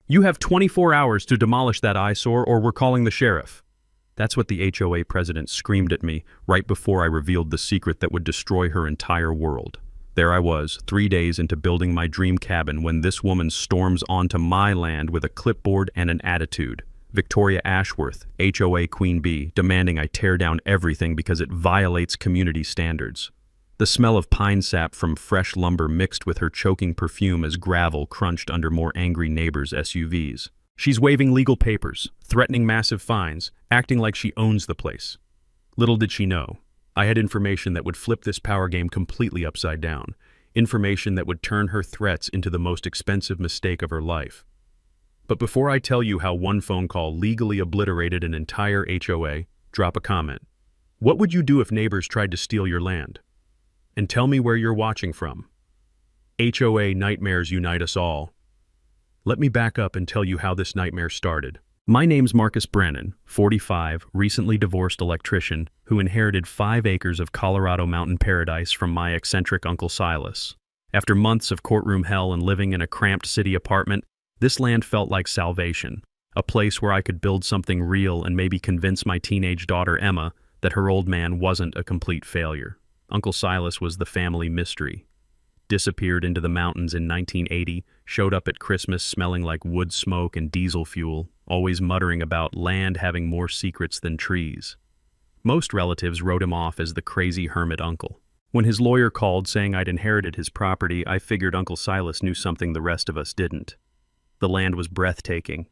You have 24 hours to demolish that eyesore or we're calling the sheriff. That's what the HOA president screamed at me right before I revealed the secret that would destroy her entire world. There I was, 3 days into building my dream cabin when this woman storms onto my land with a clipboard and an attitude. Victoria Ashworth, HOA Queen Bee, demanding I tear down everything because it violates community standards. The smell of pine sap from fresh lumber mixed with her choking perfume as gravel crunched under more angry neighbors' SUVs. She's waving legal papers, threatening massive fines, acting like she owns the place. Little did she know, I had information that would flip this power game completely upside down. Information that would turn her threats into the most expensive mistake of her life. But before I tell you how one phone call legally obliterated an entire HOA, drop a comment. What would you do if neighbors tried to steal your land? And tell me where you're watching from. HOA nightmares unite us all. Let me back up and tell you how this nightmare started. My name's Marcus Brennan, 45, recently divorced electrician who inherited 5 acres of Colorado mountain paradise from my eccentric Uncle Silas. After months of courtroom hell and living in a cramped city apartment, this land felt like salvation, a place where I could build something real and maybe convince my teenage daughter Emma that her old man wasn't a complete failure. Uncle Silas was the family mystery. Disappeared into the mountains in 1980, showed up at Christmas smelling like wood smoke and diesel fuel, always muttering about land having more secrets than trees. Most relatives wrote him off as the crazy hermit uncle. When his lawyer called saying I'd inherited his property, I figured Uncle Silas knew something the rest of us didn't. The land was breathtaking.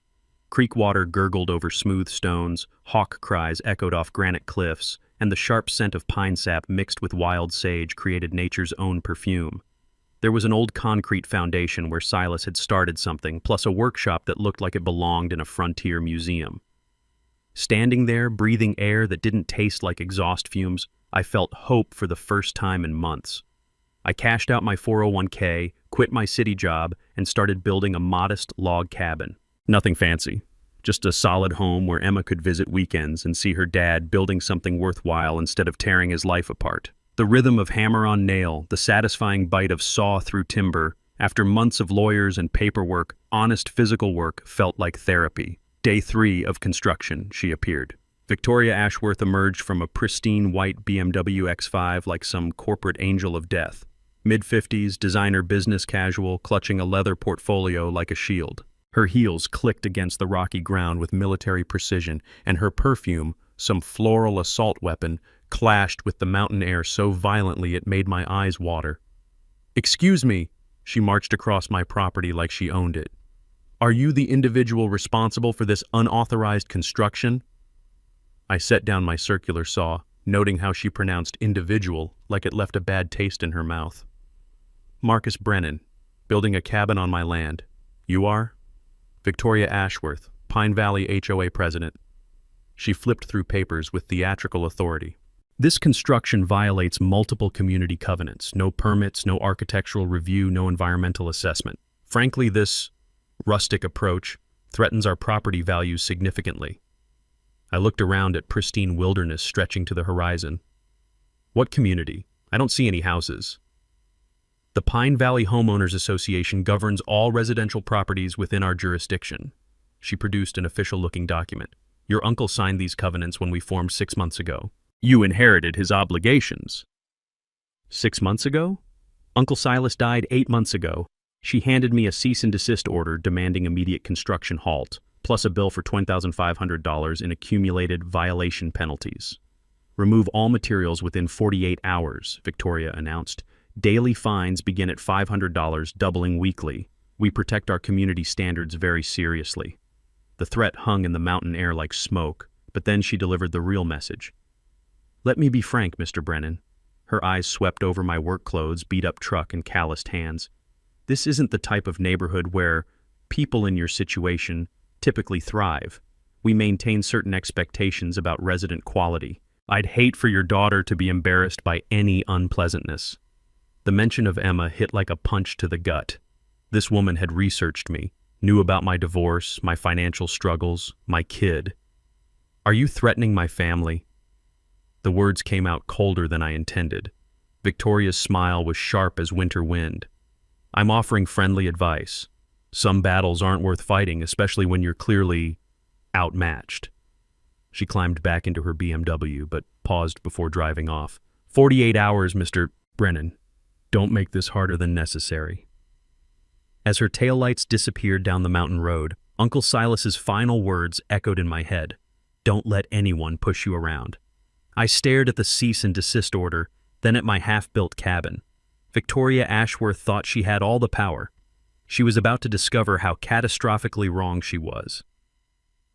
Creek water gurgled over smooth stones, hawk cries echoed off granite cliffs, and the sharp scent of pine sap mixed with wild sage created nature's own perfume. There was an old concrete foundation where Silas had started something, plus a workshop that looked like it belonged in a frontier museum. Standing there, breathing air that didn't taste like exhaust fumes, I felt hope for the first time in months. I cashed out my 401k, quit my city job, and started building a modest log cabin. Nothing fancy. Just a solid home where Emma could visit weekends and see her dad building something worthwhile instead of tearing his life apart. The rhythm of hammer on nail, the satisfying bite of saw through timber, after months of lawyers and paperwork, honest physical work felt like therapy. Day 3 of construction, she appeared. Victoria Ashworth emerged from a pristine white BMW X5 like some corporate angel of death. Mid-50s, designer business casual, clutching a leather portfolio like a shield. Her heels clicked against the rocky ground with military precision, and her perfume, some floral assault weapon, clashed with the mountain air so violently it made my eyes water. "Excuse me," she marched across my property like she owned it. "Are you the individual responsible for this unauthorized construction?" I set down my circular saw, noting how she pronounced individual like it left a bad taste in her mouth. "Marcus Brennan, building a cabin on my land. You are?" "Victoria Ashworth, Pine Valley HOA president." She flipped through papers with theatrical authority. "This construction violates multiple community covenants. No permits, no architectural review, no environmental assessment. Frankly, this rustic approach threatens our property values significantly." I looked around at pristine wilderness stretching to the horizon. "What community? I don't see any houses." "The Pine Valley Homeowners Association governs all residential properties within our jurisdiction." She produced an official-looking document. "Your uncle signed these covenants when we formed 6 months ago. You inherited his obligations." 6 months ago? Uncle Silas died 8 months ago. She handed me a cease and desist order demanding immediate construction halt, plus a bill for $20,500 in accumulated violation penalties. "Remove all materials within 48 hours, Victoria announced. "Daily fines begin at $500, doubling weekly. We protect our community standards very seriously." The threat hung in the mountain air like smoke, but then she delivered the real message. "Let me be frank, Mr. Brennan." Her eyes swept over my work clothes, beat-up truck, and calloused hands. "This isn't the type of neighborhood where people in your situation typically thrive. We maintain certain expectations about resident quality. I'd hate for your daughter to be embarrassed by any unpleasantness." The mention of Emma hit like a punch to the gut. This woman had researched me, knew about my divorce, my financial struggles, my kid. "Are you threatening my family?" The words came out colder than I intended. Victoria's smile was sharp as winter wind. "I'm offering friendly advice. Some battles aren't worth fighting, especially when you're clearly outmatched. She climbed back into her BMW, but paused before driving off. 48 hours, Mr. Brennan. Don't make this harder than necessary. As her taillights disappeared down the mountain road, Uncle Silas's final words echoed in my head. Don't let anyone push you around. I stared at the cease and desist order, then at my half-built cabin. Victoria Ashworth thought she had all the power. She was about to discover how catastrophically wrong she was.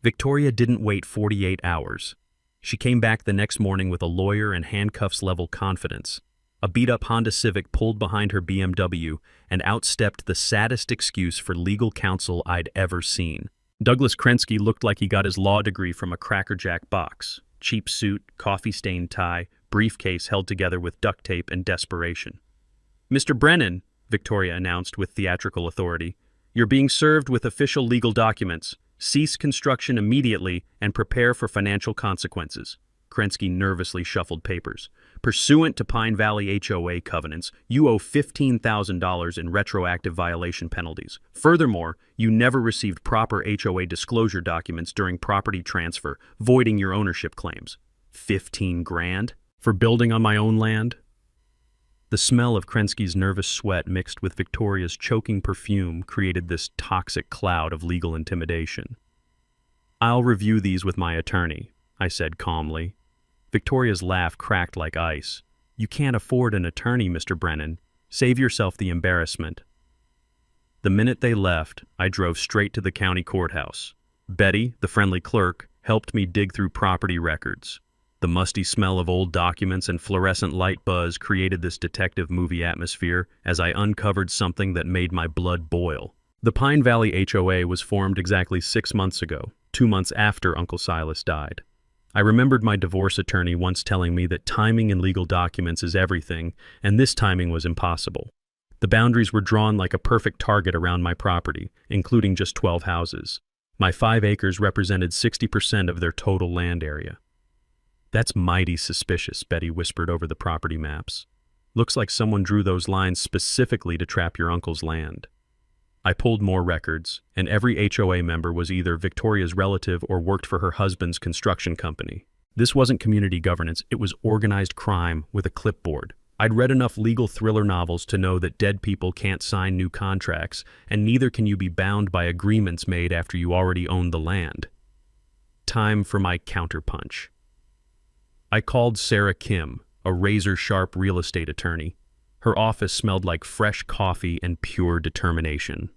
Victoria didn't wait 48 hours. She came back the next morning with a lawyer and handcuffs-level confidence. A beat-up Honda Civic pulled behind her BMW and outstepped the saddest excuse for legal counsel I'd ever seen. Douglas Krensky looked like he got his law degree from a Cracker Jack box. Cheap suit, coffee-stained tie, briefcase held together with duct tape and desperation. Mr. Brennan, Victoria announced with theatrical authority, you're being served with official legal documents. Cease construction immediately and prepare for financial consequences. Krensky nervously shuffled papers. Pursuant to Pine Valley HOA covenants, you owe $15,000 in retroactive violation penalties. Furthermore, you never received proper HOA disclosure documents during property transfer, voiding your ownership claims. 15 grand? For building on my own land? The smell of Krensky's nervous sweat mixed with Victoria's choking perfume created this toxic cloud of legal intimidation. I'll review these with my attorney, I said calmly. Victoria's laugh cracked like ice. You can't afford an attorney, Mr. Brennan. Save yourself the embarrassment. The minute they left, I drove straight to the county courthouse. Betty, the friendly clerk, helped me dig through property records. The musty smell of old documents and fluorescent light buzz created this detective movie atmosphere as I uncovered something that made my blood boil. The Pine Valley HOA was formed exactly 6 months ago, 2 months after Uncle Silas died. I remembered my divorce attorney once telling me that timing in legal documents is everything, and this timing was impossible. The boundaries were drawn like a perfect target around my property, including just 12 houses. My 5 acres represented 60% of their total land area. That's mighty suspicious, Betty whispered over the property maps. Looks like someone drew those lines specifically to trap your uncle's land. I pulled more records, and every HOA member was either Victoria's relative or worked for her husband's construction company. This wasn't community governance, it was organized crime with a clipboard. I'd read enough legal thriller novels to know that dead people can't sign new contracts, and neither can you be bound by agreements made after you already own the land. Time for my counterpunch. I called Sarah Kim, a razor-sharp real estate attorney. Her office smelled like fresh coffee and pure determination.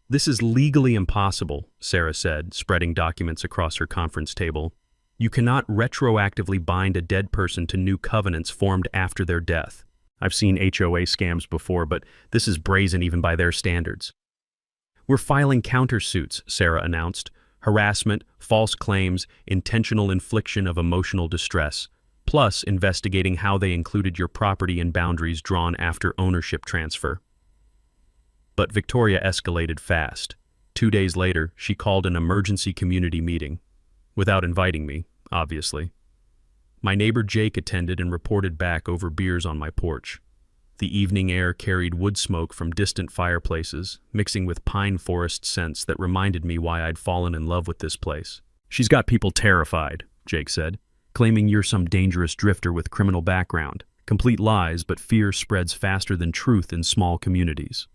This is legally impossible, Sarah said, spreading documents across her conference table. You cannot retroactively bind a dead person to new covenants formed after their death. I've seen HOA scams before, but this is brazen even by their standards. We're filing countersuits, Sarah announced. Harassment, false claims, intentional infliction of emotional distress, plus investigating how they included your property in boundaries drawn after ownership transfer. But Victoria escalated fast. 2 days later, she called an emergency community meeting. Without inviting me, obviously. My neighbor Jake attended and reported back over beers on my porch. The evening air carried wood smoke from distant fireplaces, mixing with pine forest scents that reminded me why I'd fallen in love with this place. She's got people terrified, Jake said, claiming you're some dangerous drifter with criminal background. Complete lies, but fear spreads faster than truth in small communities.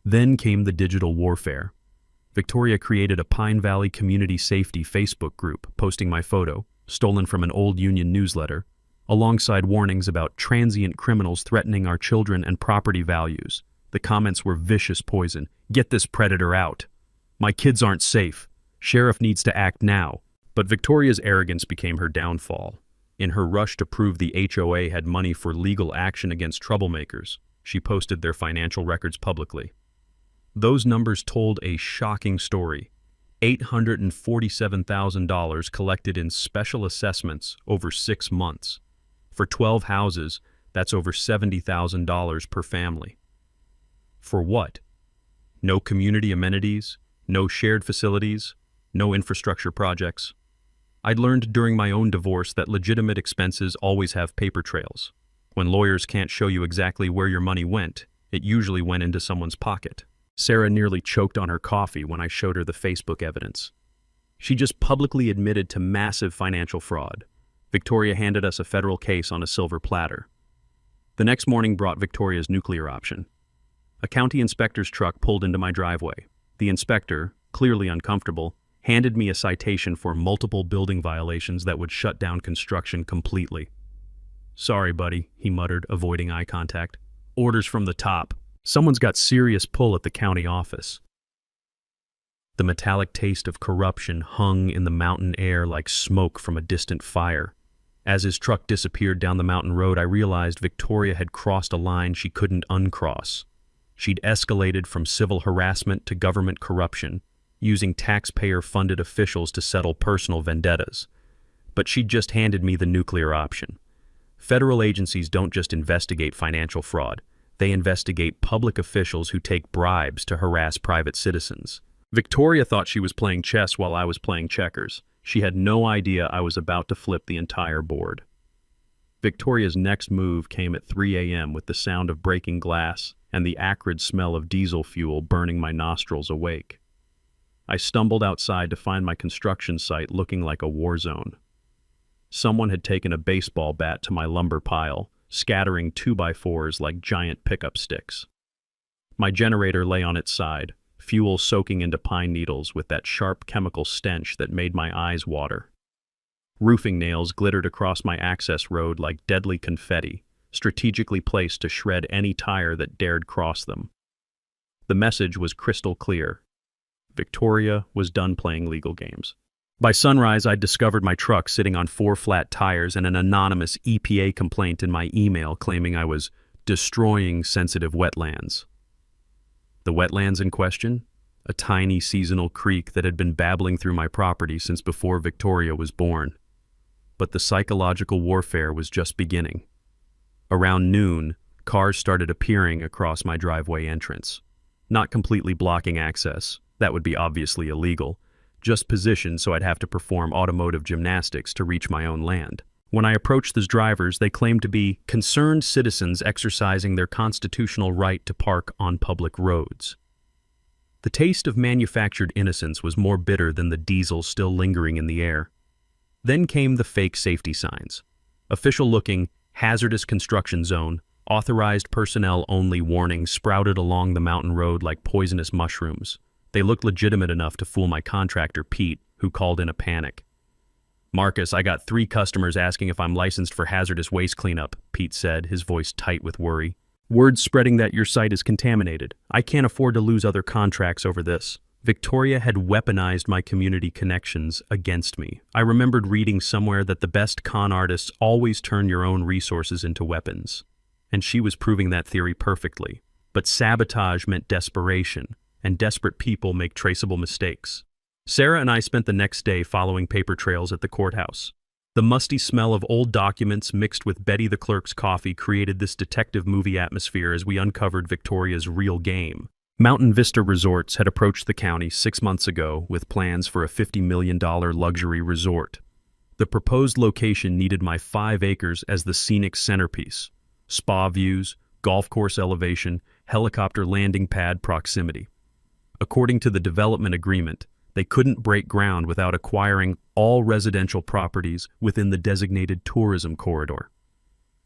Then came the digital warfare. Victoria created a Pine Valley Community Safety Facebook group, posting my photo, stolen from an old union newsletter, alongside warnings about transient criminals threatening our children and property values. The comments were vicious poison. Get this predator out. My kids aren't safe. Sheriff needs to act now. But Victoria's arrogance became her downfall. In her rush to prove the HOA had money for legal action against troublemakers, she posted their financial records publicly. Those numbers told a shocking story. $847,000 collected in special assessments over 6 months. For 12 houses, that's over $70,000 per family. For what? No community amenities, no shared facilities, no infrastructure projects. I'd learned during my own divorce that legitimate expenses always have paper trails. When lawyers can't show you exactly where your money went, it usually went into someone's pocket. Sarah nearly choked on her coffee when I showed her the Facebook evidence. She just publicly admitted to massive financial fraud. Victoria handed us a federal case on a silver platter. The next morning brought Victoria's nuclear option. A county inspector's truck pulled into my driveway. The inspector, clearly uncomfortable, handed me a citation for multiple building violations that would shut down construction completely. "Sorry, buddy," he muttered, avoiding eye contact. "Orders from the top. Someone's got serious pull at the county office." The metallic taste of corruption hung in the mountain air like smoke from a distant fire. As his truck disappeared down the mountain road, I realized Victoria had crossed a line she couldn't uncross. She'd escalated from civil harassment to government corruption, using taxpayer-funded officials to settle personal vendettas. But she'd just handed me the nuclear option. Federal agencies don't just investigate financial fraud. They investigate public officials who take bribes to harass private citizens. Victoria thought she was playing chess while I was playing checkers. She had no idea I was about to flip the entire board. Victoria's next move came at 3 a.m. with the sound of breaking glass and the acrid smell of diesel fuel burning my nostrils awake. I stumbled outside to find my construction site looking like a war zone. Someone had taken a baseball bat to my lumber pile, scattering 2x4s like giant pickup sticks. My generator lay on its side, fuel soaking into pine needles with that sharp chemical stench that made my eyes water. Roofing nails glittered across my access road like deadly confetti, strategically placed to shred any tire that dared cross them. The message was crystal clear. Victoria was done playing legal games. By sunrise, I'd discovered my truck sitting on 4 flat tires and an anonymous EPA complaint in my email claiming I was destroying sensitive wetlands. The wetlands in question? A tiny seasonal creek that had been babbling through my property since before Victoria was born. But the psychological warfare was just beginning. Around noon, cars started appearing across my driveway entrance. Not completely blocking access, that would be obviously illegal, just positioned so I'd have to perform automotive gymnastics to reach my own land. When I approached those drivers, they claimed to be concerned citizens exercising their constitutional right to park on public roads. The taste of manufactured innocence was more bitter than the diesel still lingering in the air. Then came the fake safety signs. Official-looking, hazardous construction zone, authorized personnel only warnings sprouted along the mountain road like poisonous mushrooms. They looked legitimate enough to fool my contractor, Pete, who called in a panic. "Marcus, I got 3 customers asking if I'm licensed for hazardous waste cleanup," Pete said, his voice tight with worry. "Word's spreading that your site is contaminated. I can't afford to lose other contracts over this." Victoria had weaponized my community connections against me. I remembered reading somewhere that the best con artists always turn your own resources into weapons. And she was proving that theory perfectly. But sabotage meant desperation, and desperate people make traceable mistakes. Sarah and I spent the next day following paper trails at the courthouse. The musty smell of old documents mixed with Betty the clerk's coffee created this detective movie atmosphere as we uncovered Victoria's real game. Mountain Vista Resorts had approached the county 6 months ago with plans for a $50 million luxury resort. The proposed location needed my 5 acres as the scenic centerpiece. Spa views, golf course elevation, helicopter landing pad proximity. According to the development agreement, they couldn't break ground without acquiring all residential properties within the designated tourism corridor.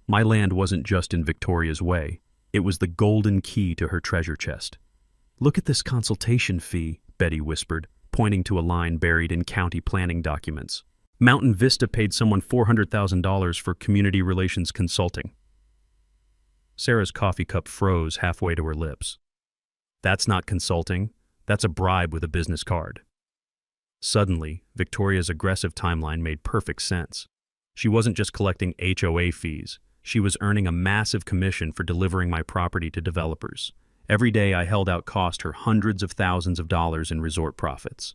My land wasn't just in Victoria's way. It was the golden key to her treasure chest. "Look at this consultation fee," Betty whispered, pointing to a line buried in county planning documents. Mountain Vista paid someone $400,000 for community relations consulting. Sarah's coffee cup froze halfway to her lips. "That's not consulting. That's a bribe with a business card." Suddenly, Victoria's aggressive timeline made perfect sense. She wasn't just collecting HOA fees. She was earning a massive commission for delivering my property to developers. Every day I held out cost her hundreds of thousands of dollars in resort profits.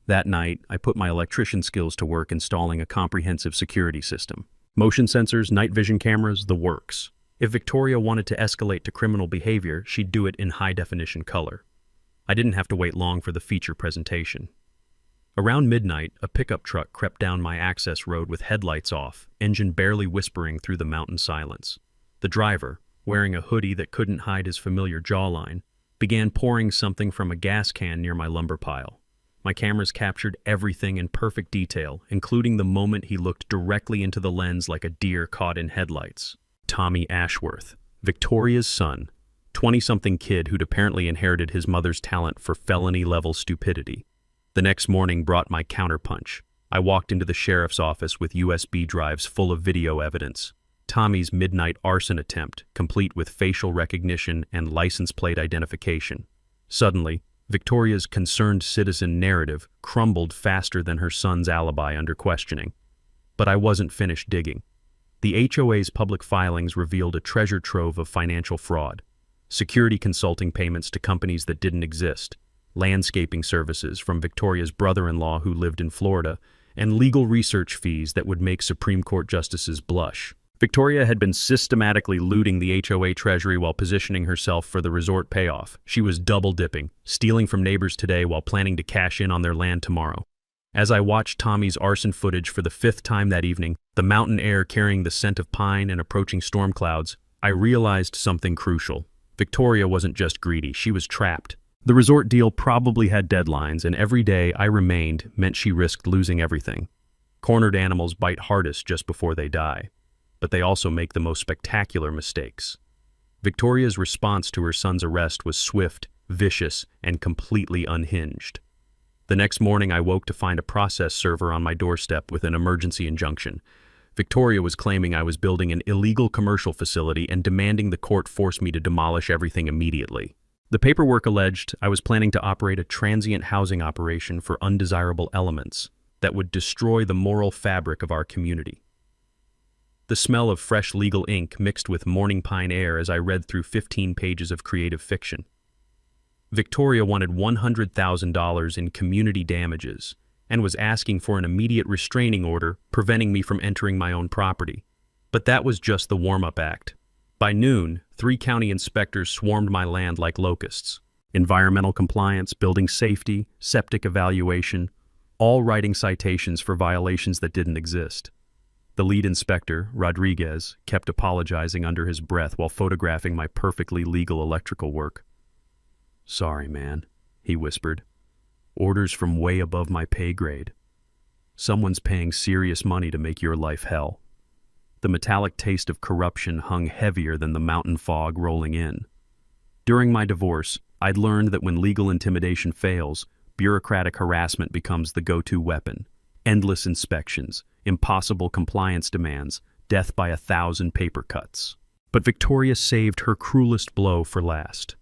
That night, I put my electrician skills to work installing a comprehensive security system. Motion sensors, night vision cameras, the works. If Victoria wanted to escalate to criminal behavior, she'd do it in high-definition color. I didn't have to wait long for the feature presentation. Around midnight, a pickup truck crept down my access road with headlights off, engine barely whispering through the mountain silence. The driver, wearing a hoodie that couldn't hide his familiar jawline, began pouring something from a gas can near my lumber pile. My cameras captured everything in perfect detail, including the moment he looked directly into the lens like a deer caught in headlights. Tommy Ashworth, Victoria's son, 20-something kid who'd apparently inherited his mother's talent for felony-level stupidity. The next morning brought my counterpunch. I walked into the sheriff's office with USB drives full of video evidence. Tommy's midnight arson attempt, complete with facial recognition and license plate identification. Suddenly, Victoria's concerned citizen narrative crumbled faster than her son's alibi under questioning. But I wasn't finished digging. The HOA's public filings revealed a treasure trove of financial fraud, security consulting payments to companies that didn't exist, landscaping services from Victoria's brother-in-law who lived in Florida, and legal research fees that would make Supreme Court justices blush. Victoria had been systematically looting the HOA treasury while positioning herself for the resort payoff. She was double-dipping, stealing from neighbors today while planning to cash in on their land tomorrow. As I watched Tommy's arson footage for the 5th time that evening, the mountain air carrying the scent of pine and approaching storm clouds, I realized something crucial. Victoria wasn't just greedy, she was trapped. The resort deal probably had deadlines, and every day I remained meant she risked losing everything. Cornered animals bite hardest just before they die, but they also make the most spectacular mistakes. Victoria's response to her son's arrest was swift, vicious, and completely unhinged. The next morning I woke to find a process server on my doorstep with an emergency injunction. Victoria was claiming I was building an illegal commercial facility and demanding the court force me to demolish everything immediately. The paperwork alleged I was planning to operate a transient housing operation for undesirable elements that would destroy the moral fabric of our community. The smell of fresh legal ink mixed with morning pine air as I read through 15 pages of creative fiction. Victoria wanted $100,000 in community damages and was asking for an immediate restraining order preventing me from entering my own property. But that was just the warm-up act. By noon, 3 county inspectors swarmed my land like locusts. Environmental compliance, building safety, septic evaluation, all writing citations for violations that didn't exist. The lead inspector, Rodriguez, kept apologizing under his breath while photographing my perfectly legal electrical work. "Sorry, man," he whispered. "Orders from way above my pay grade. Someone's paying serious money to make your life hell." The metallic taste of corruption hung heavier than the mountain fog rolling in. During my divorce, I'd learned that when legal intimidation fails, bureaucratic harassment becomes the go-to weapon. Endless inspections, impossible compliance demands, death by 1,000 paper cuts. But Victoria saved her cruelest blow for last.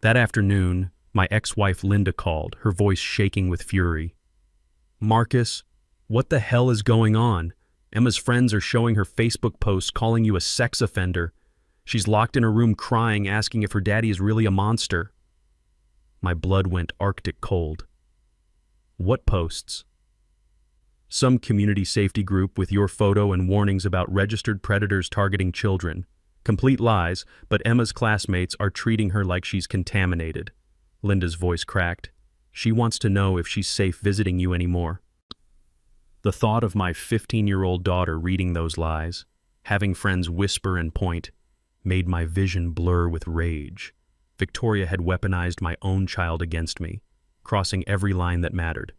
That afternoon, my ex-wife Linda called, her voice shaking with fury. "Marcus, what the hell is going on? Emma's friends are showing her Facebook posts calling you a sex offender. She's locked in her room crying, asking if her daddy is really a monster." My blood went Arctic cold. "What posts?" "Some community safety group with your photo and warnings about registered predators targeting children. Complete lies, but Emma's classmates are treating her like she's contaminated." Linda's voice cracked. "She wants to know if she's safe visiting you anymore." The thought of my 15-year-old daughter reading those lies, having friends whisper and point, made my vision blur with rage. Victoria had weaponized my own child against me, crossing every line that mattered.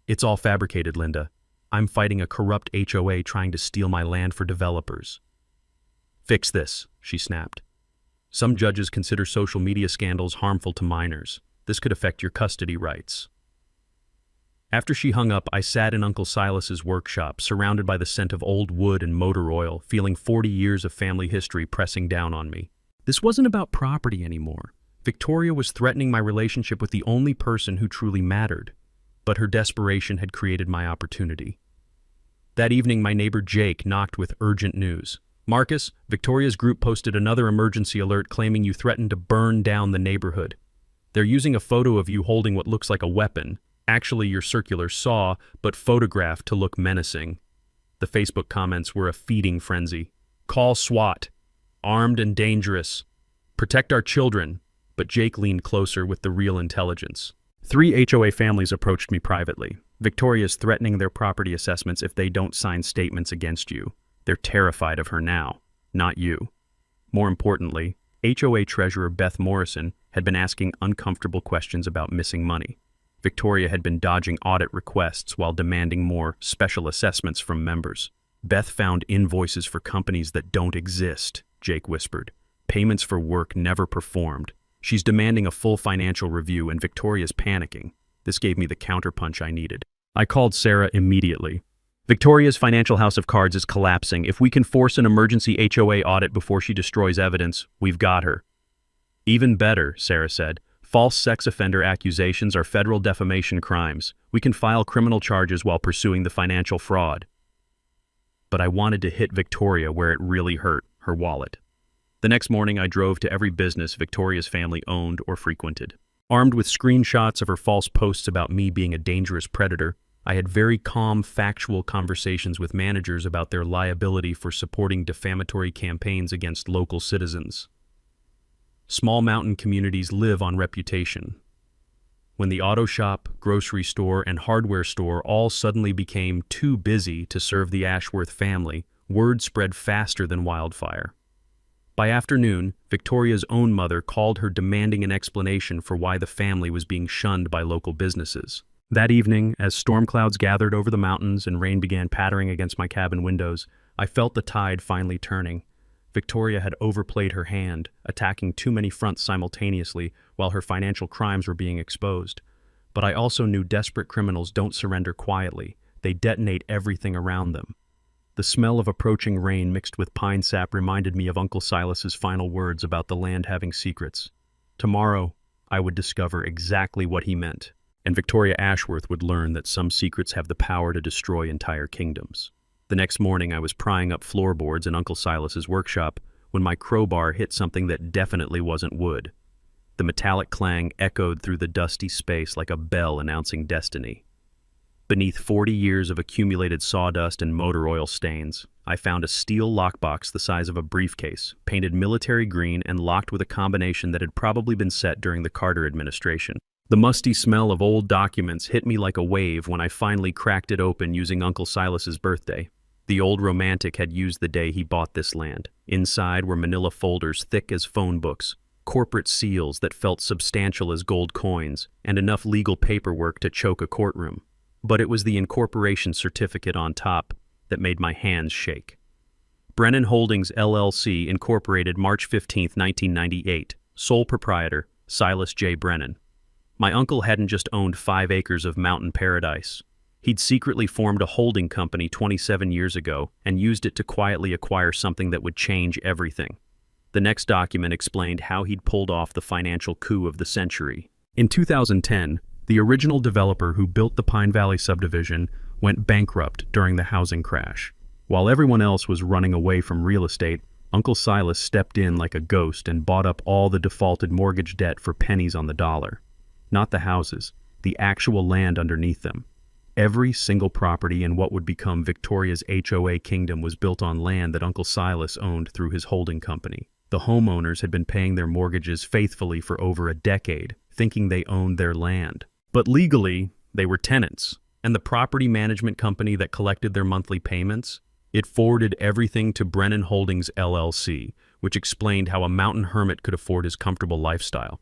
"It's all fabricated, Linda. I'm fighting a corrupt HOA trying to steal my land for developers." "Fix this," she snapped. "Some judges consider social media scandals harmful to minors. This could affect your custody rights." After she hung up, I sat in Uncle Silas's workshop, surrounded by the scent of old wood and motor oil, feeling 40 years of family history pressing down on me. This wasn't about property anymore. Victoria was threatening my relationship with the only person who truly mattered, but her desperation had created my opportunity. That evening, my neighbor Jake knocked with urgent news. "Marcus, Victoria's group posted another emergency alert claiming you threatened to burn down the neighborhood. They're using a photo of you holding what looks like a weapon. Actually your circular saw, but photographed to look menacing." The Facebook comments were a feeding frenzy. "Call SWAT. Armed and dangerous. Protect our children." But Jake leaned closer with the real intelligence. 3 HOA families approached me privately. "Victoria's threatening their property assessments if they don't sign statements against you. They're terrified of her now, not you. More importantly, HOA treasurer Beth Morrison had been asking uncomfortable questions about missing money. Victoria had been dodging audit requests while demanding more special assessments from members. Beth found invoices for companies that don't exist, Jake whispered. Payments for work never performed. She's demanding a full financial review and Victoria's panicking. This gave me the counterpunch I needed. I called Sarah immediately. Victoria's financial house of cards is collapsing. If we can force an emergency HOA audit before she destroys evidence, we've got her. Even better, Sarah said. False sex offender accusations are federal defamation crimes. We can file criminal charges while pursuing the financial fraud. But I wanted to hit Victoria where it really hurt, her wallet. The next morning, I drove to every business Victoria's family owned or frequented. Armed with screenshots of her false posts about me being a dangerous predator, I had very calm, factual conversations with managers about their liability for supporting defamatory campaigns against local citizens. Small mountain communities live on reputation. When the auto shop, grocery store, and hardware store all suddenly became too busy to serve the Ashworth family, word spread faster than wildfire. By afternoon, Victoria's own mother called her demanding an explanation for why the family was being shunned by local businesses. That evening, as storm clouds gathered over the mountains and rain began pattering against my cabin windows, I felt the tide finally turning. Victoria had overplayed her hand, attacking too many fronts simultaneously while her financial crimes were being exposed. But I also knew desperate criminals don't surrender quietly. They detonate everything around them. The smell of approaching rain mixed with pine sap reminded me of Uncle Silas's final words about the land having secrets. Tomorrow, I would discover exactly what he meant, and Victoria Ashworth would learn that some secrets have the power to destroy entire kingdoms. The next morning, I was prying up floorboards in Uncle Silas's workshop when my crowbar hit something that definitely wasn't wood. The metallic clang echoed through the dusty space like a bell announcing destiny. Beneath 40 years of accumulated sawdust and motor oil stains, I found a steel lockbox the size of a briefcase, painted military green and locked with a combination that had probably been set during the Carter administration. The musty smell of old documents hit me like a wave when I finally cracked it open using Uncle Silas's birthday. The old romantic had used the day he bought this land. Inside were manila folders thick as phone books, corporate seals that felt substantial as gold coins, and enough legal paperwork to choke a courtroom. But it was the incorporation certificate on top that made my hands shake. Brennan Holdings LLC incorporated March 15, 1998. Sole proprietor, Silas J. Brennan. My uncle hadn't just owned 5 acres of mountain paradise. He'd secretly formed a holding company 27 years ago and used it to quietly acquire something that would change everything. The next document explained how he'd pulled off the financial coup of the century. In 2010, the original developer who built the Pine Valley subdivision went bankrupt during the housing crash. While everyone else was running away from real estate, Uncle Silas stepped in like a ghost and bought up all the defaulted mortgage debt for pennies on the dollar. Not the houses, the actual land underneath them. Every single property in what would become Victoria's HOA kingdom was built on land that Uncle Silas owned through his holding company. The homeowners had been paying their mortgages faithfully for over a decade, thinking they owned their land. But legally, they were tenants, and the property management company that collected their monthly payments, it forwarded everything to Brennan Holdings LLC, which explained how a mountain hermit could afford his comfortable lifestyle.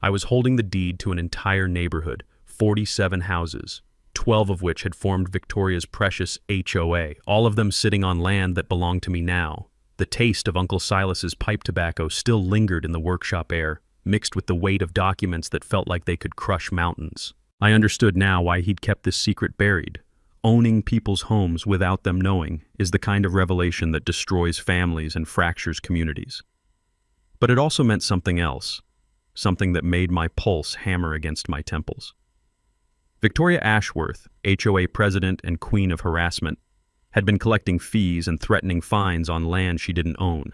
I was holding the deed to an entire neighborhood, 47 houses, 12 of which had formed Victoria's precious HOA, all of them sitting on land that belonged to me now. The taste of Uncle Silas's pipe tobacco still lingered in the workshop air, mixed with the weight of documents that felt like they could crush mountains. I understood now why he'd kept this secret buried. Owning people's homes without them knowing is the kind of revelation that destroys families and fractures communities. But it also meant something else, something that made my pulse hammer against my temples. Victoria Ashworth, HOA president and queen of harassment, had been collecting fees and threatening fines on land she didn't own.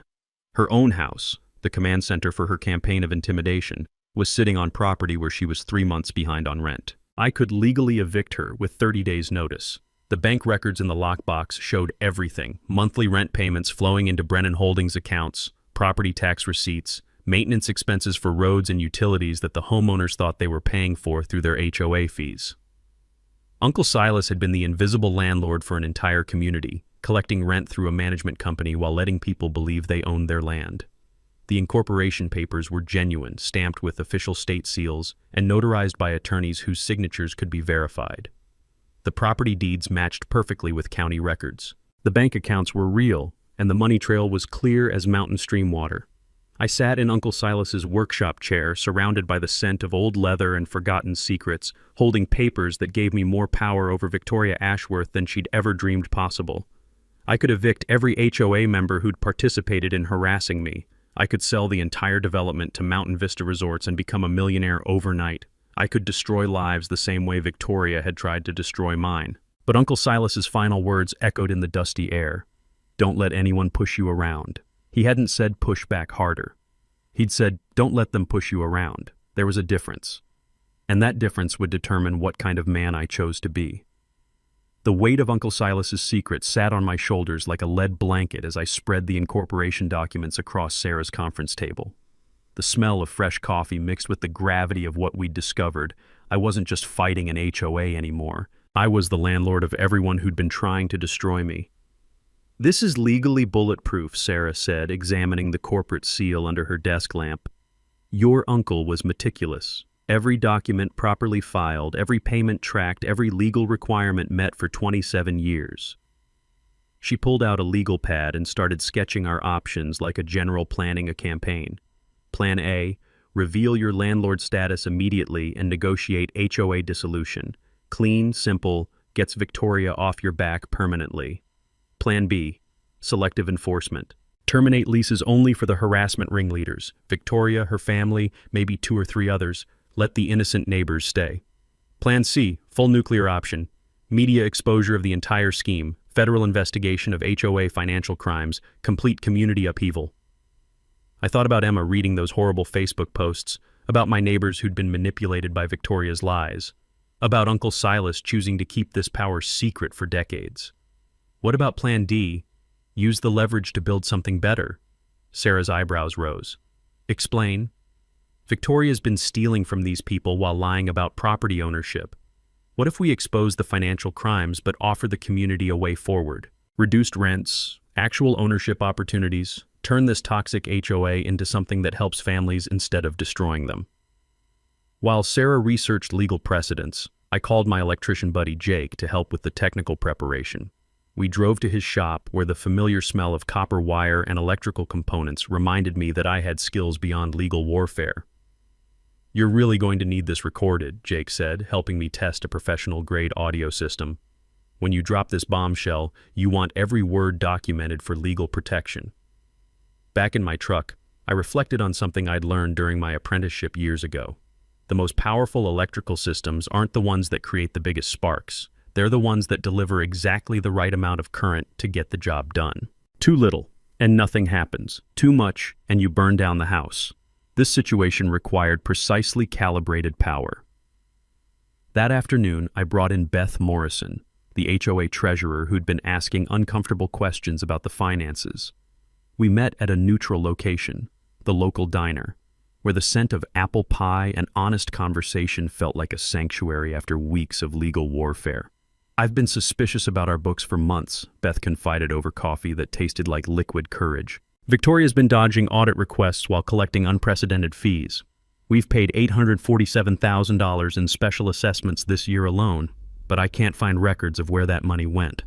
Her own house, the command center for her campaign of intimidation, was sitting on property where she was 3 months behind on rent. I could legally evict her with 30 days' notice. The bank records in the lockbox showed everything: monthly rent payments flowing into Brennan Holdings accounts, property tax receipts, maintenance expenses for roads and utilities that the homeowners thought they were paying for through their HOA fees. Uncle Silas had been the invisible landlord for an entire community, collecting rent through a management company while letting people believe they owned their land. The incorporation papers were genuine, stamped with official state seals, and notarized by attorneys whose signatures could be verified. The property deeds matched perfectly with county records. The bank accounts were real, and the money trail was clear as mountain stream water. I sat in Uncle Silas's workshop chair, surrounded by the scent of old leather and forgotten secrets, holding papers that gave me more power over Victoria Ashworth than she'd ever dreamed possible. I could evict every HOA member who'd participated in harassing me. I could sell the entire development to Mountain Vista Resorts and become a millionaire overnight. I could destroy lives the same way Victoria had tried to destroy mine. But Uncle Silas's final words echoed in the dusty air. Don't let anyone push you around. He hadn't said push back harder. He'd said, don't let them push you around. There was a difference. And that difference would determine what kind of man I chose to be. The weight of Uncle Silas's secret sat on my shoulders like a lead blanket as I spread the incorporation documents across Sarah's conference table. The smell of fresh coffee mixed with the gravity of what we'd discovered. I wasn't just fighting an HOA anymore. I was the landlord of everyone who'd been trying to destroy me. This is legally bulletproof, Sarah said, examining the corporate seal under her desk lamp. Your uncle was meticulous. Every document properly filed, every payment tracked, every legal requirement met for 27 years. She pulled out a legal pad and started sketching our options like a general planning a campaign. Plan A, reveal your landlord status immediately and negotiate HOA dissolution. Clean, simple, gets Victoria off your back permanently. Plan B, selective enforcement. Terminate leases only for the harassment ringleaders. Victoria, her family, maybe 2 or 3 others. Let the innocent neighbors stay. Plan C, full nuclear option. Media exposure of the entire scheme. Federal investigation of HOA financial crimes. Complete community upheaval. I thought about Emma reading those horrible Facebook posts, about my neighbors who'd been manipulated by Victoria's lies, about Uncle Silas choosing to keep this power secret for decades. What about Plan D? Use the leverage to build something better. Sarah's eyebrows rose. Explain. Victoria's been stealing from these people while lying about property ownership. What if we expose the financial crimes but offer the community a way forward? Reduced rents, actual ownership opportunities, turn this toxic HOA into something that helps families instead of destroying them. While Sarah researched legal precedents, I called my electrician buddy Jake to help with the technical preparation. We drove to his shop where the familiar smell of copper wire and electrical components reminded me that I had skills beyond legal warfare. You're really going to need this recorded, Jake said, helping me test a professional-grade audio system. When you drop this bombshell, you want every word documented for legal protection. Back in my truck, I reflected on something I'd learned during my apprenticeship years ago. The most powerful electrical systems aren't the ones that create the biggest sparks. They're the ones that deliver exactly the right amount of current to get the job done. Too little, and nothing happens. Too much, and you burn down the house. This situation required precisely calibrated power. That afternoon, I brought in Beth Morrison, the HOA treasurer who'd been asking uncomfortable questions about the finances. We met at a neutral location, the local diner, where the scent of apple pie and honest conversation felt like a sanctuary after weeks of legal warfare. I've been suspicious about our books for months, Beth confided over coffee that tasted like liquid courage. Victoria's been dodging audit requests while collecting unprecedented fees. We've paid $847,000 in special assessments this year alone, but I can't find records of where that money went.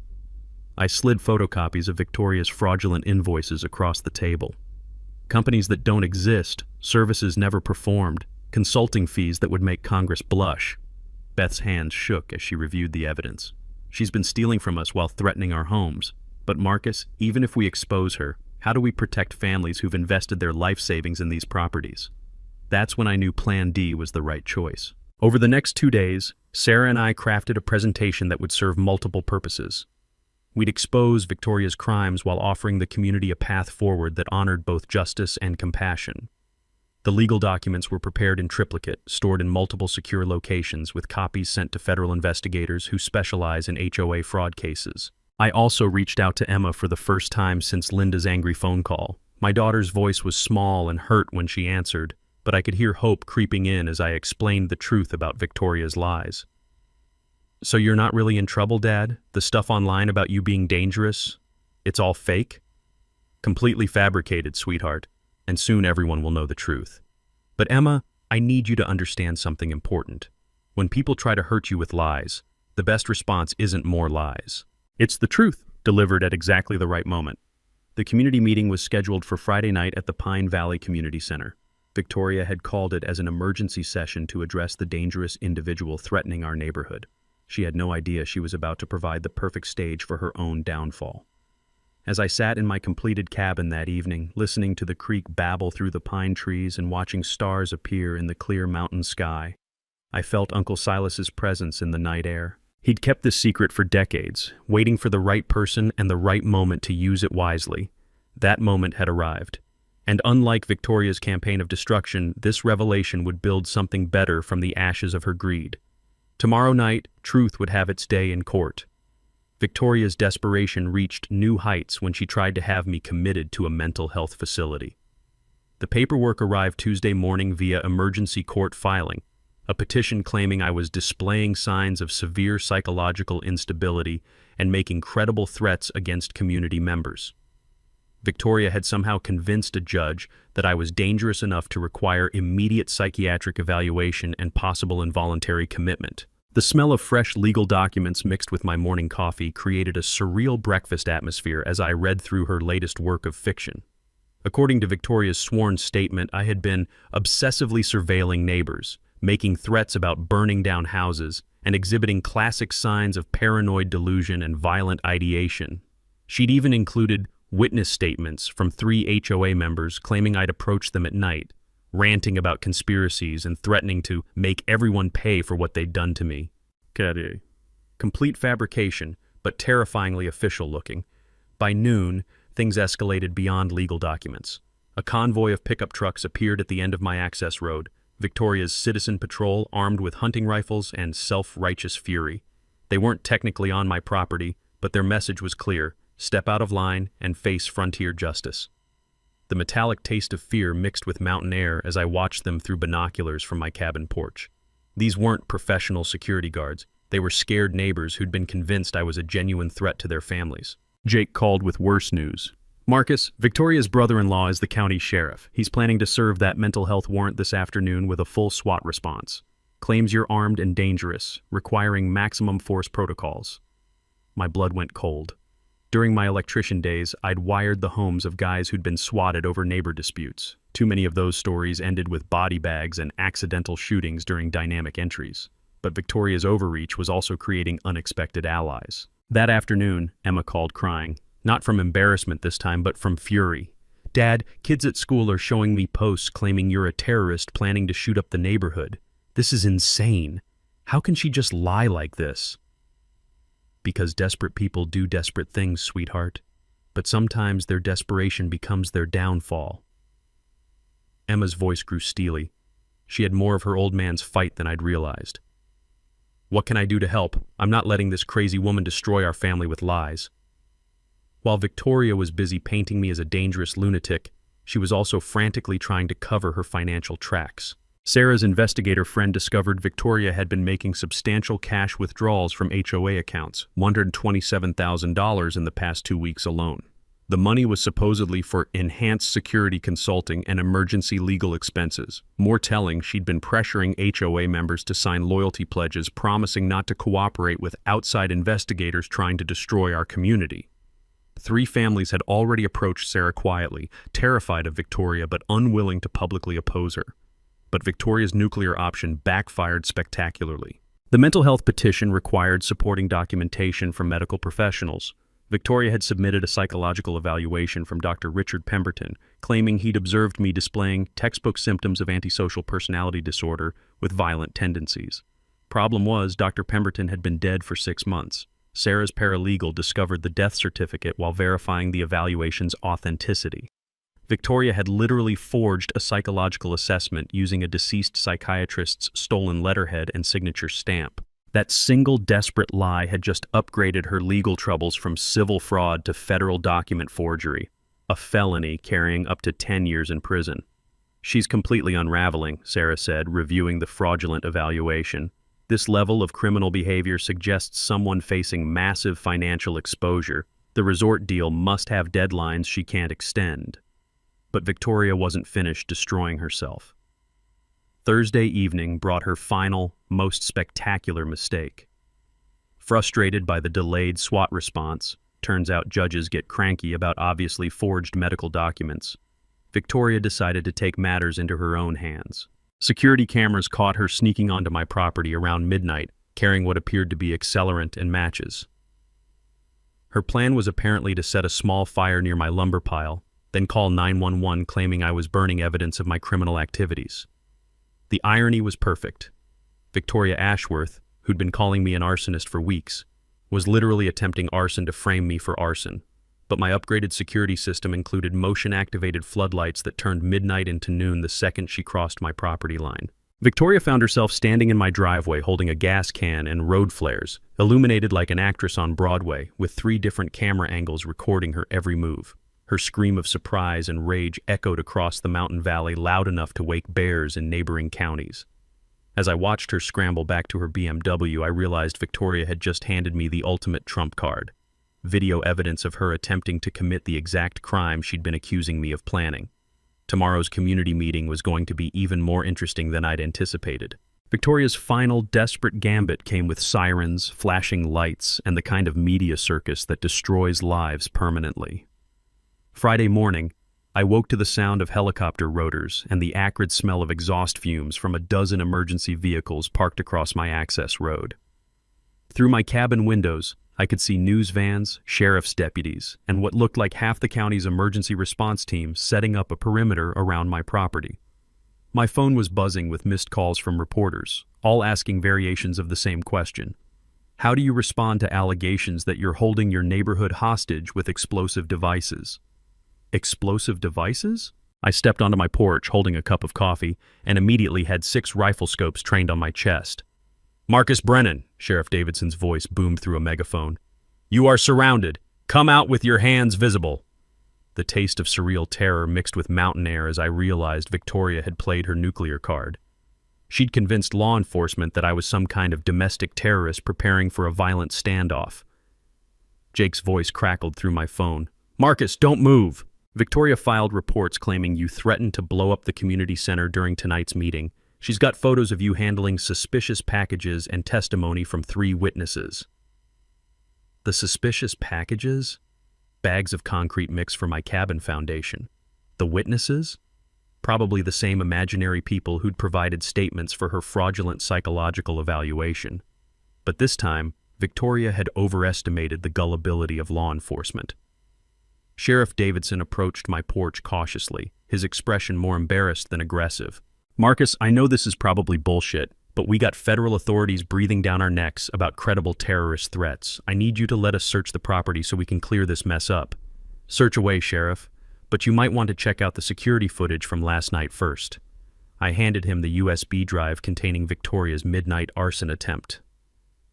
I slid photocopies of Victoria's fraudulent invoices across the table. Companies that don't exist, services never performed, consulting fees that would make Congress blush. Beth's hands shook as she reviewed the evidence. She's been stealing from us while threatening our homes. But Marcus, even if we expose her, how do we protect families who've invested their life savings in these properties? That's when I knew Plan D was the right choice. Over the next 2 days, Sarah and I crafted a presentation that would serve multiple purposes. We'd expose Victoria's crimes while offering the community a path forward that honored both justice and compassion. The legal documents were prepared in triplicate, stored in multiple secure locations, with copies sent to federal investigators who specialize in HOA fraud cases. I also reached out to Emma for the first time since Linda's angry phone call. My daughter's voice was small and hurt when she answered, but I could hear hope creeping in as I explained the truth about Victoria's lies. So you're not really in trouble, Dad? The stuff online about you being dangerous? It's all fake? Completely fabricated, sweetheart. and soon everyone will know the truth. But Emma, I need you to understand something important. When people try to hurt you with lies, the best response isn't more lies. It's the truth, delivered at exactly the right moment. The community meeting was scheduled for Friday night at the Pine Valley Community Center. Victoria had called it as an emergency session to address the dangerous individual threatening our neighborhood. She had no idea she was about to provide the perfect stage for her own downfall. As I sat in my completed cabin that evening, listening to the creek babble through the pine trees and watching stars appear in the clear mountain sky, I felt Uncle Silas's presence in the night air. He'd kept this secret for decades, waiting for the right person and the right moment to use it wisely. That moment had arrived. And unlike Victoria's campaign of destruction, this revelation would build something better from the ashes of her greed. Tomorrow night, truth would have its day in court. Victoria's desperation reached new heights when she tried to have me committed to a mental health facility. The paperwork arrived Tuesday morning via emergency court filing, a petition claiming I was displaying signs of severe psychological instability and making credible threats against community members. Victoria had somehow convinced a judge that I was dangerous enough to require immediate psychiatric evaluation and possible involuntary commitment. The smell of fresh legal documents mixed with my morning coffee created a surreal breakfast atmosphere as I read through her latest work of fiction. According to Victoria's sworn statement, I had been obsessively surveilling neighbors, making threats about burning down houses, and exhibiting classic signs of paranoid delusion and violent ideation. She'd even included witness statements from 3 HOA members claiming I'd approached them at night, ranting about conspiracies and threatening to make everyone pay for what they'd done to me. Complete fabrication, but terrifyingly official-looking. By noon, things escalated beyond legal documents. A convoy of pickup trucks appeared at the end of my access road, Victoria's citizen patrol armed with hunting rifles and self-righteous fury. They weren't technically on my property, but their message was clear: step out of line and face frontier justice. The metallic taste of fear mixed with mountain air as I watched them through binoculars from my cabin porch. These weren't professional security guards. They were scared neighbors who'd been convinced I was a genuine threat to their families. Jake called with worse news. Marcus, Victoria's brother-in-law is the county sheriff. He's planning to serve that mental health warrant this afternoon with a full SWAT response. Claims you're armed and dangerous, requiring maximum force protocols. My blood went cold. During my electrician days, I'd wired the homes of guys who'd been swatted over neighbor disputes. Too many of those stories ended with body bags and accidental shootings during dynamic entries. But Victoria's overreach was also creating unexpected allies. That afternoon, Emma called crying. Not from embarrassment this time, but from fury. Dad, kids at school are showing me posts claiming you're a terrorist planning to shoot up the neighborhood. This is insane. How can she just lie like this? Because desperate people do desperate things, sweetheart. But sometimes their desperation becomes their downfall. Emma's voice grew steely. She had more of her old man's fight than I'd realized. What can I do to help? I'm not letting this crazy woman destroy our family with lies. While Victoria was busy painting me as a dangerous lunatic, she was also frantically trying to cover her financial tracks. Sarah's investigator friend discovered Victoria had been making substantial cash withdrawals from HOA accounts, $127,000 in the past 2 weeks alone. The money was supposedly for enhanced security consulting and emergency legal expenses. More telling, she'd been pressuring HOA members to sign loyalty pledges promising not to cooperate with outside investigators trying to destroy our community. 3 families had already approached Sarah quietly, terrified of Victoria but unwilling to publicly oppose her. But Victoria's nuclear option backfired spectacularly. The mental health petition required supporting documentation from medical professionals. Victoria had submitted a psychological evaluation from Dr. Richard Pemberton, claiming he'd observed me displaying textbook symptoms of antisocial personality disorder with violent tendencies. Problem was, Dr. Pemberton had been dead for 6 months. Sarah's paralegal discovered the death certificate while verifying the evaluation's authenticity. Victoria had literally forged a psychological assessment using a deceased psychiatrist's stolen letterhead and signature stamp. That single desperate lie had just upgraded her legal troubles from civil fraud to federal document forgery, a felony carrying up to 10 years in prison. She's completely unraveling, Sarah said, reviewing the fraudulent evaluation. This level of criminal behavior suggests someone facing massive financial exposure. The resort deal must have deadlines she can't extend. But Victoria wasn't finished destroying herself. Thursday evening brought her final, most spectacular mistake. Frustrated by the delayed SWAT response, turns out judges get cranky about obviously forged medical documents, Victoria decided to take matters into her own hands. Security cameras caught her sneaking onto my property around midnight, carrying what appeared to be accelerant and matches. Her plan was apparently to set a small fire near my lumber pile, then call 911 claiming I was burning evidence of my criminal activities. The irony was perfect. Victoria Ashworth, who'd been calling me an arsonist for weeks, was literally attempting arson to frame me for arson. But my upgraded security system included motion-activated floodlights that turned midnight into noon the second she crossed my property line. Victoria found herself standing in my driveway holding a gas can and road flares, illuminated like an actress on Broadway, with 3 different camera angles recording her every move. Her scream of surprise and rage echoed across the mountain valley loud enough to wake bears in neighboring counties. As I watched her scramble back to her BMW, I realized Victoria had just handed me the ultimate trump card. Video evidence of her attempting to commit the exact crime she'd been accusing me of planning. Tomorrow's community meeting was going to be even more interesting than I'd anticipated. Victoria's final desperate gambit came with sirens, flashing lights, and the kind of media circus that destroys lives permanently. Friday morning, I woke to the sound of helicopter rotors and the acrid smell of exhaust fumes from a dozen emergency vehicles parked across my access road. Through my cabin windows, I could see news vans, sheriff's deputies, and what looked like half the county's emergency response team setting up a perimeter around my property. My phone was buzzing with missed calls from reporters, all asking variations of the same question. How do you respond to allegations that you're holding your neighborhood hostage with explosive devices? Explosive devices? I stepped onto my porch holding a cup of coffee and immediately had 6 rifle scopes trained on my chest. "Marcus Brennan," Sheriff Davidson's voice boomed through a megaphone. "You are surrounded. Come out with your hands visible." The taste of surreal terror mixed with mountain air as I realized Victoria had played her nuclear card. She'd convinced law enforcement that I was some kind of domestic terrorist preparing for a violent standoff. Jake's voice crackled through my phone. "Marcus, don't move." Victoria filed reports claiming you threatened to blow up the community center during tonight's meeting. She's got photos of you handling suspicious packages and testimony from 3 witnesses. The suspicious packages? Bags of concrete mix for my cabin foundation. The witnesses? Probably the same imaginary people who'd provided statements for her fraudulent psychological evaluation. But this time, Victoria had overestimated the gullibility of law enforcement. Sheriff Davidson approached my porch cautiously, his expression more embarrassed than aggressive. "Marcus, I know this is probably bullshit, but we got federal authorities breathing down our necks about credible terrorist threats. I need you to let us search the property so we can clear this mess up." "Search away, Sheriff, but you might want to check out the security footage from last night first." I handed him the USB drive containing Victoria's midnight arson attempt.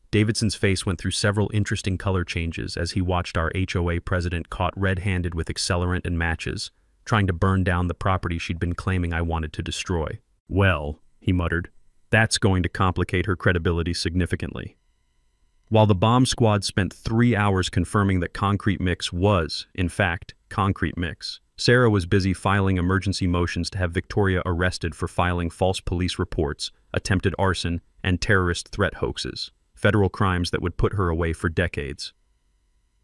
Davidson's face went through several interesting color changes as he watched our HOA president caught red-handed with accelerant and matches, trying to burn down the property she'd been claiming I wanted to destroy. "Well," he muttered, "that's going to complicate her credibility significantly." While the bomb squad spent 3 hours confirming that concrete mix was, in fact, concrete mix, Sarah was busy filing emergency motions to have Victoria arrested for filing false police reports, attempted arson, and terrorist threat hoaxes. Federal crimes that would put her away for decades.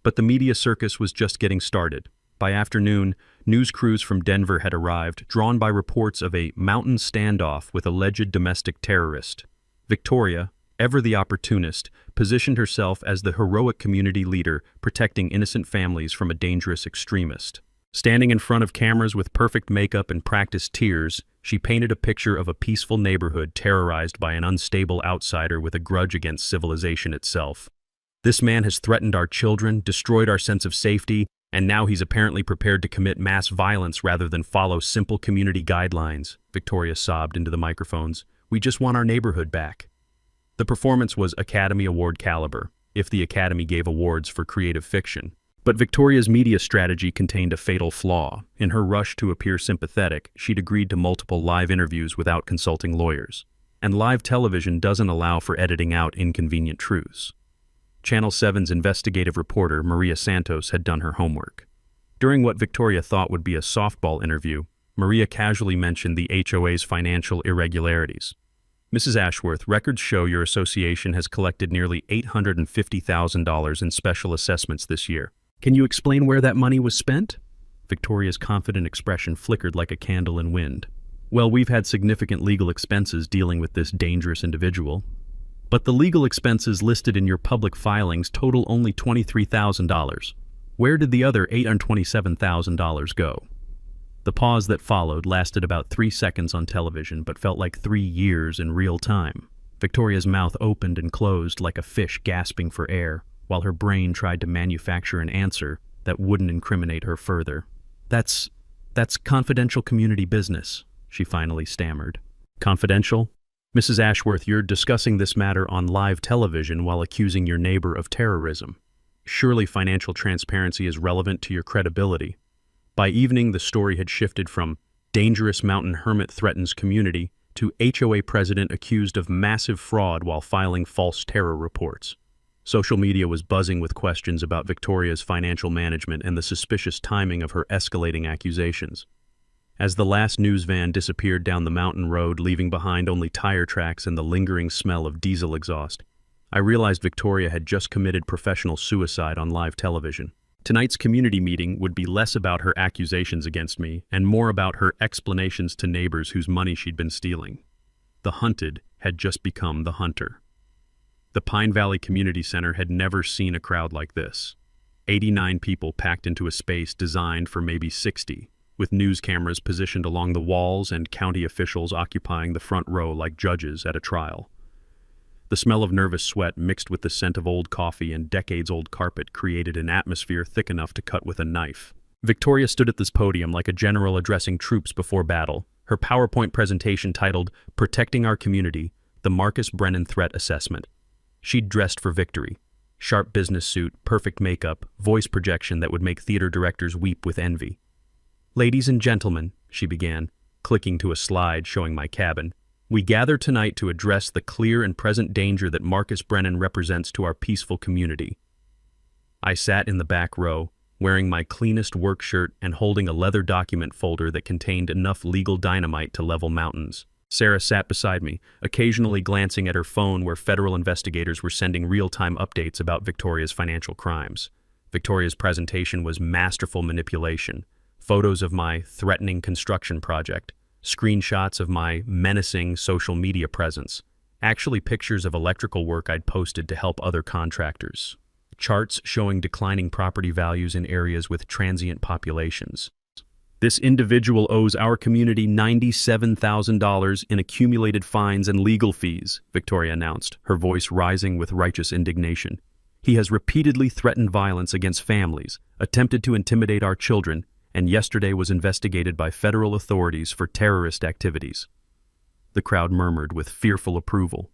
But the media circus was just getting started. By afternoon, news crews from Denver had arrived, drawn by reports of a mountain standoff with alleged domestic terrorist. Victoria, ever the opportunist, positioned herself as the heroic community leader protecting innocent families from a dangerous extremist. Standing in front of cameras with perfect makeup and practiced tears, she painted a picture of a peaceful neighborhood terrorized by an unstable outsider with a grudge against civilization itself. "This man has threatened our children, destroyed our sense of safety, and now he's apparently prepared to commit mass violence rather than follow simple community guidelines," Victoria sobbed into the microphones. "We just want our neighborhood back." The performance was Academy Award caliber, if the Academy gave awards for creative fiction. But Victoria's media strategy contained a fatal flaw. In her rush to appear sympathetic, she'd agreed to multiple live interviews without consulting lawyers. And live television doesn't allow for editing out inconvenient truths. Channel 7's investigative reporter, Maria Santos, had done her homework. During what Victoria thought would be a softball interview, Maria casually mentioned the HOA's financial irregularities. Mrs. Ashworth, records show your association has collected nearly $850,000 in special assessments this year. Can you explain where that money was spent? Victoria's confident expression flickered like a candle in wind. Well, we've had significant legal expenses dealing with this dangerous individual. But the legal expenses listed in your public filings total only $23,000. Where did the other $827,000 go? The pause that followed lasted about 3 seconds on television, but felt like 3 years in real time. Victoria's mouth opened and closed like a fish gasping for air, while her brain tried to manufacture an answer that wouldn't incriminate her further. That's confidential community business, she finally stammered. Confidential? Mrs. Ashworth, you're discussing this matter on live television while accusing your neighbor of terrorism. Surely financial transparency is relevant to your credibility. By evening, the story had shifted from dangerous mountain hermit threatens community to HOA president accused of massive fraud while filing false terror reports. Social media was buzzing with questions about Victoria's financial management and the suspicious timing of her escalating accusations. As the last news van disappeared down the mountain road, leaving behind only tire tracks and the lingering smell of diesel exhaust, I realized Victoria had just committed professional suicide on live television. Tonight's community meeting would be less about her accusations against me and more about her explanations to neighbors whose money she'd been stealing. The hunted had just become the hunter. The Pine Valley Community Center had never seen a crowd like this. 89 people packed into a space designed for maybe 60, with news cameras positioned along the walls and county officials occupying the front row like judges at a trial. The smell of nervous sweat mixed with the scent of old coffee and decades-old carpet created an atmosphere thick enough to cut with a knife. Victoria stood at this podium like a general addressing troops before battle, her PowerPoint presentation titled, "Protecting Our Community, the Marcus Brennan Threat Assessment." She'd dressed for victory. Sharp business suit, perfect makeup, voice projection that would make theater directors weep with envy. "Ladies and gentlemen," she began, clicking to a slide showing my cabin, "we gather tonight to address the clear and present danger that Marcus Brennan represents to our peaceful community." I sat in the back row, wearing my cleanest work shirt and holding a leather document folder that contained enough legal dynamite to level mountains. Sarah sat beside me, occasionally glancing at her phone where federal investigators were sending real-time updates about Victoria's financial crimes. Victoria's presentation was masterful manipulation. Photos of my threatening construction project, screenshots of my menacing social media presence, actually pictures of electrical work I'd posted to help other contractors, charts showing declining property values in areas with transient populations. "This individual owes our community $97,000 in accumulated fines and legal fees," Victoria announced, her voice rising with righteous indignation. "He has repeatedly threatened violence against families, attempted to intimidate our children, and yesterday was investigated by federal authorities for terrorist activities." The crowd murmured with fearful approval.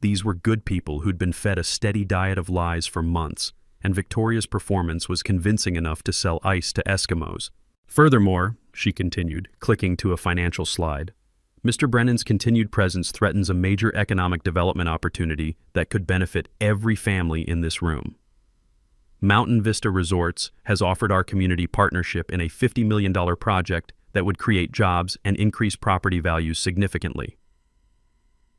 These were good people who'd been fed a steady diet of lies for months, and Victoria's performance was convincing enough to sell ice to Eskimos. "Furthermore," she continued, clicking to a financial slide, "Mr. Brennan's continued presence threatens a major economic development opportunity that could benefit every family in this room. Mountain Vista Resorts has offered our community partnership in a $50 million project that would create jobs and increase property values significantly."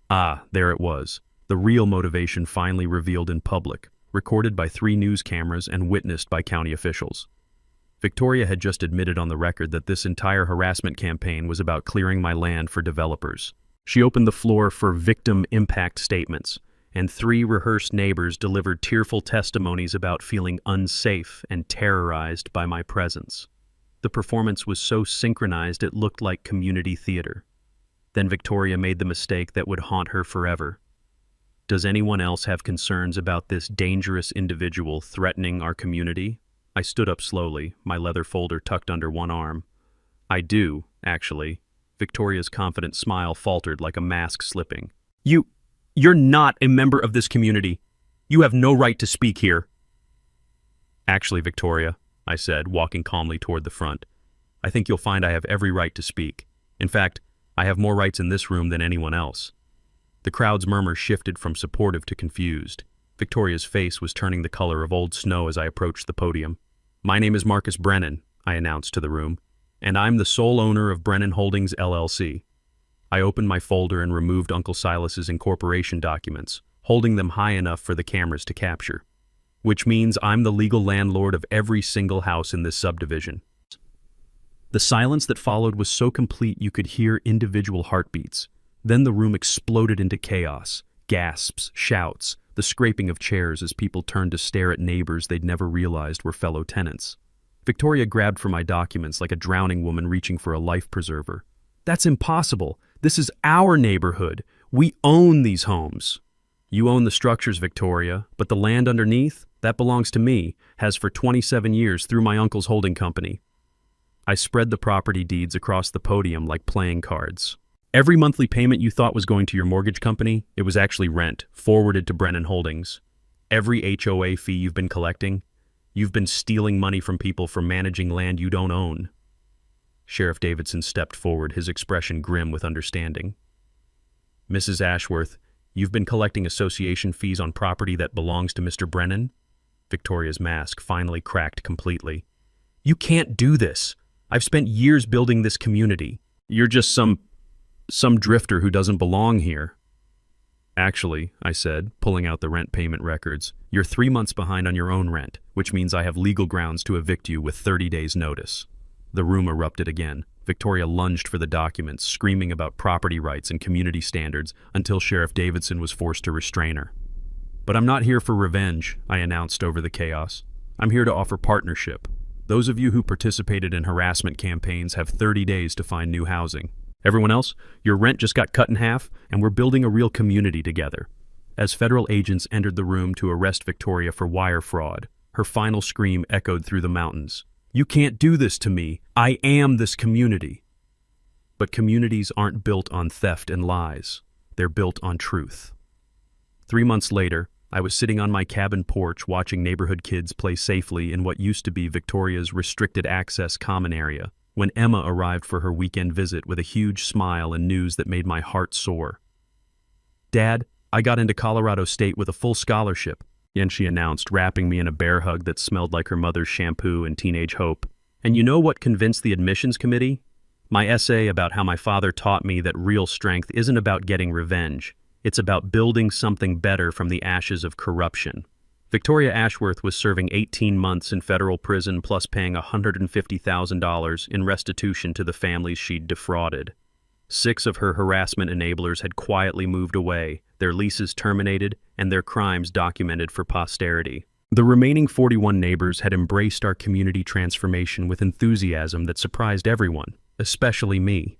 Ah, there it was, the real motivation finally revealed in public, recorded by 3 news cameras and witnessed by county officials. Victoria had just admitted on the record that this entire harassment campaign was about clearing my land for developers. She opened the floor for victim impact statements, and 3 rehearsed neighbors delivered tearful testimonies about feeling unsafe and terrorized by my presence. The performance was so synchronized it looked like community theater. Then Victoria made the mistake that would haunt her forever. "Does anyone else have concerns about this dangerous individual threatening our community?" I stood up slowly, my leather folder tucked under one arm. "I do, actually." Victoria's confident smile faltered like a mask slipping. You're not a member of this community. You have no right to speak here." "Actually, Victoria," I said, walking calmly toward the front, "I think you'll find I have every right to speak. In fact, I have more rights in this room than anyone else." The crowd's murmur shifted from supportive to confused. Victoria's face was turning the color of old snow as I approached the podium. "My name is Marcus Brennan," I announced to the room, "and I'm the sole owner of Brennan Holdings, LLC. I opened my folder and removed Uncle Silas's incorporation documents, holding them high enough for the cameras to capture. Which means I'm the legal landlord of every single house in this subdivision." The silence that followed was so complete you could hear individual heartbeats. Then the room exploded into chaos. Gasps, shouts, the scraping of chairs as people turned to stare at neighbors they'd never realized were fellow tenants. Victoria grabbed for my documents like a drowning woman reaching for a life preserver. "That's impossible. This is our neighborhood. We own these homes." "You own the structures, Victoria, but the land underneath, that belongs to me, has for 27 years through my uncle's holding company." I spread the property deeds across the podium like playing cards. "Every monthly payment you thought was going to your mortgage company, it was actually rent, forwarded to Brennan Holdings. Every HOA fee you've been collecting, you've been stealing money from people for managing land you don't own." Sheriff Davidson stepped forward, his expression grim with understanding. "Mrs. Ashworth, you've been collecting association fees on property that belongs to Mr. Brennan?" Victoria's mask finally cracked completely. "You can't do this. I've spent years building this community. You're just some drifter who doesn't belong here." "Actually," I said, pulling out the rent payment records, "you're 3 months behind on your own rent, which means I have legal grounds to evict you with 30 days' notice." The room erupted again. Victoria lunged for the documents, screaming about property rights and community standards until Sheriff Davidson was forced to restrain her. "But I'm not here for revenge," I announced over the chaos. "I'm here to offer partnership. Those of you who participated in harassment campaigns have 30 days to find new housing. Everyone else, your rent just got cut in half, and we're building a real community together." As federal agents entered the room to arrest Victoria for wire fraud, her final scream echoed through the mountains. "You can't do this to me. I am this community." But communities aren't built on theft and lies. They're built on truth. 3 months later, I was sitting on my cabin porch watching neighborhood kids play safely in what used to be Victoria's restricted access common area, when Emma arrived for her weekend visit with a huge smile and news that made my heart soar. "Dad, I got into Colorado State with a full scholarship," she announced, wrapping me in a bear hug that smelled like her mother's shampoo and teenage hope. "And you know what convinced the admissions committee? My essay about how my father taught me that real strength isn't about getting revenge. It's about building something better from the ashes of corruption." Victoria Ashworth was serving 18 months in federal prison plus paying $150,000 in restitution to the families she'd defrauded. 6 of her harassment enablers had quietly moved away, their leases terminated, and their crimes documented for posterity. The remaining 41 neighbors had embraced our community transformation with enthusiasm that surprised everyone, especially me.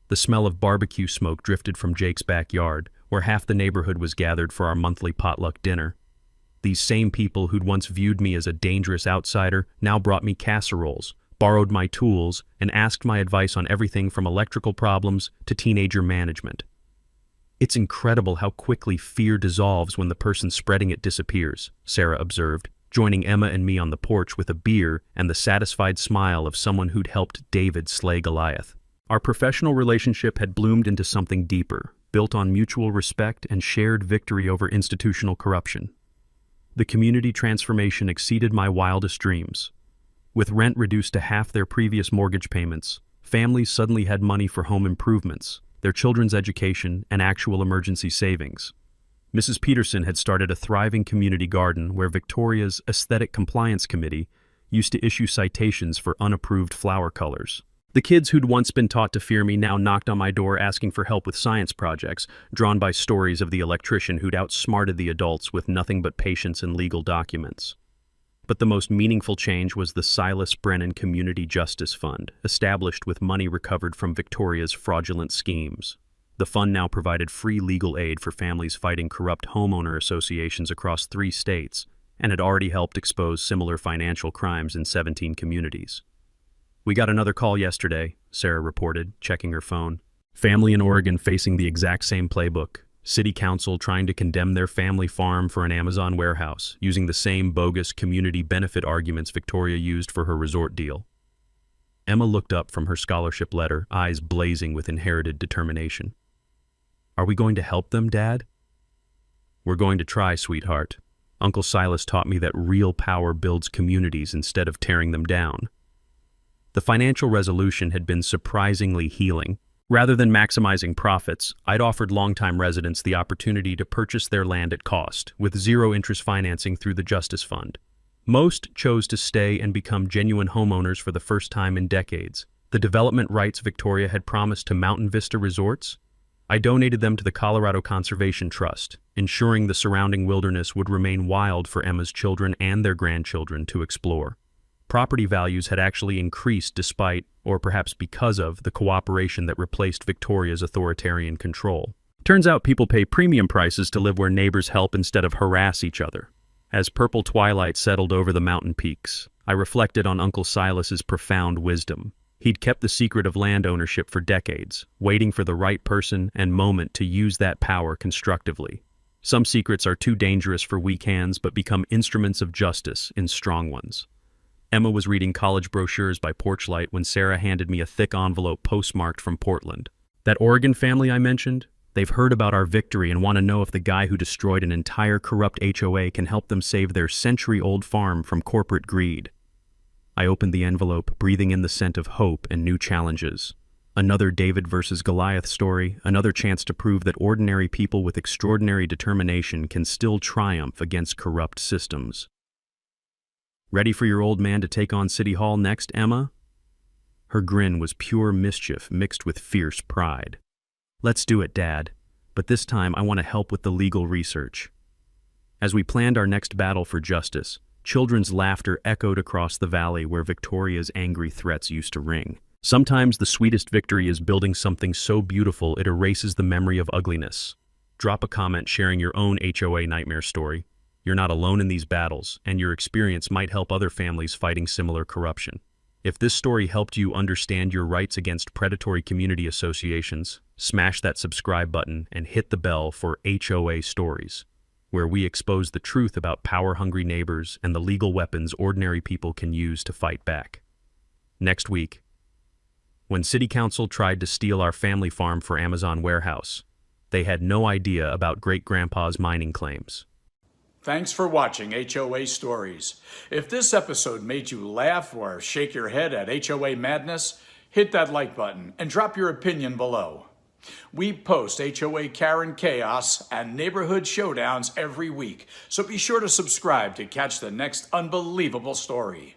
The smell of barbecue smoke drifted from Jake's backyard, where half the neighborhood was gathered for our monthly potluck dinner. These same people who'd once viewed me as a dangerous outsider now brought me casseroles, borrowed my tools, and asked my advice on everything from electrical problems to teenager management. "It's incredible how quickly fear dissolves when the person spreading it disappears," Sarah observed, joining Emma and me on the porch with a beer and the satisfied smile of someone who'd helped David slay Goliath. Our professional relationship had bloomed into something deeper, built on mutual respect and shared victory over institutional corruption. The community transformation exceeded my wildest dreams. With rent reduced to half their previous mortgage payments, families suddenly had money for home improvements, their children's education, and actual emergency savings. Mrs. Peterson had started a thriving community garden where Victoria's Aesthetic Compliance Committee used to issue citations for unapproved flower colors. The kids who'd once been taught to fear me now knocked on my door asking for help with science projects, drawn by stories of the electrician who'd outsmarted the adults with nothing but patience and legal documents. But the most meaningful change was the Silas Brennan Community Justice Fund, established with money recovered from Victoria's fraudulent schemes. The fund now provided free legal aid for families fighting corrupt homeowner associations across 3 states, and had already helped expose similar financial crimes in 17 communities. "We got another call yesterday," Sarah reported, checking her phone. "Family in Oregon facing the exact same playbook. City council trying to condemn their family farm for an Amazon warehouse, using the same bogus community benefit arguments Victoria used for her resort deal." Emma looked up from her scholarship letter, eyes blazing with inherited determination. "Are we going to help them, Dad?" "We're going to try, sweetheart. Uncle Silas taught me that real power builds communities instead of tearing them down. The financial resolution had been surprisingly healing. Rather than maximizing profits, I'd offered longtime residents the opportunity to purchase their land at cost, with zero-interest financing through the Justice Fund. Most chose to stay and become genuine homeowners for the first time in decades. The development rights Victoria had promised to Mountain Vista Resorts, I donated them to the Colorado Conservation Trust, ensuring the surrounding wilderness would remain wild for Emma's children and their grandchildren to explore. Property values had actually increased despite, or perhaps because of, the cooperation that replaced Victoria's authoritarian control. Turns out people pay premium prices to live where neighbors help instead of harass each other. As purple twilight settled over the mountain peaks, I reflected on Uncle Silas's profound wisdom. He'd kept the secret of land ownership for decades, waiting for the right person and moment to use that power constructively. Some secrets are too dangerous for weak hands but become instruments of justice in strong ones. Emma was reading college brochures by porchlight when Sarah handed me a thick envelope postmarked from Portland. That Oregon family I mentioned? They've heard about our victory and want to know if the guy who destroyed an entire corrupt HOA can help them save their century-old farm from corporate greed. I opened the envelope, breathing in the scent of hope and new challenges. Another David versus Goliath story, another chance to prove that ordinary people with extraordinary determination can still triumph against corrupt systems. Ready for your old man to take on City Hall next, Emma? Her grin was pure mischief mixed with fierce pride. Let's do it, Dad. But this time I want to help with the legal research. As we planned our next battle for justice, children's laughter echoed across the valley where Victoria's angry threats used to ring. Sometimes the sweetest victory is building something so beautiful it erases the memory of ugliness. Drop a comment sharing your own HOA nightmare story. You're not alone in these battles, and your experience might help other families fighting similar corruption. If this story helped you understand your rights against predatory community associations, smash that subscribe button and hit the bell for HOA Stories, where we expose the truth about power-hungry neighbors and the legal weapons ordinary people can use to fight back. Next week, when City Council tried to steal our family farm for Amazon warehouse, they had no idea about Great-Grandpa's mining claims. Thanks for watching HOA Stories. If this episode made you laugh or shake your head at HOA madness, hit that like button and drop your opinion below. We post HOA Karen Chaos and Neighborhood Showdowns every week, so be sure to subscribe to catch the next unbelievable story.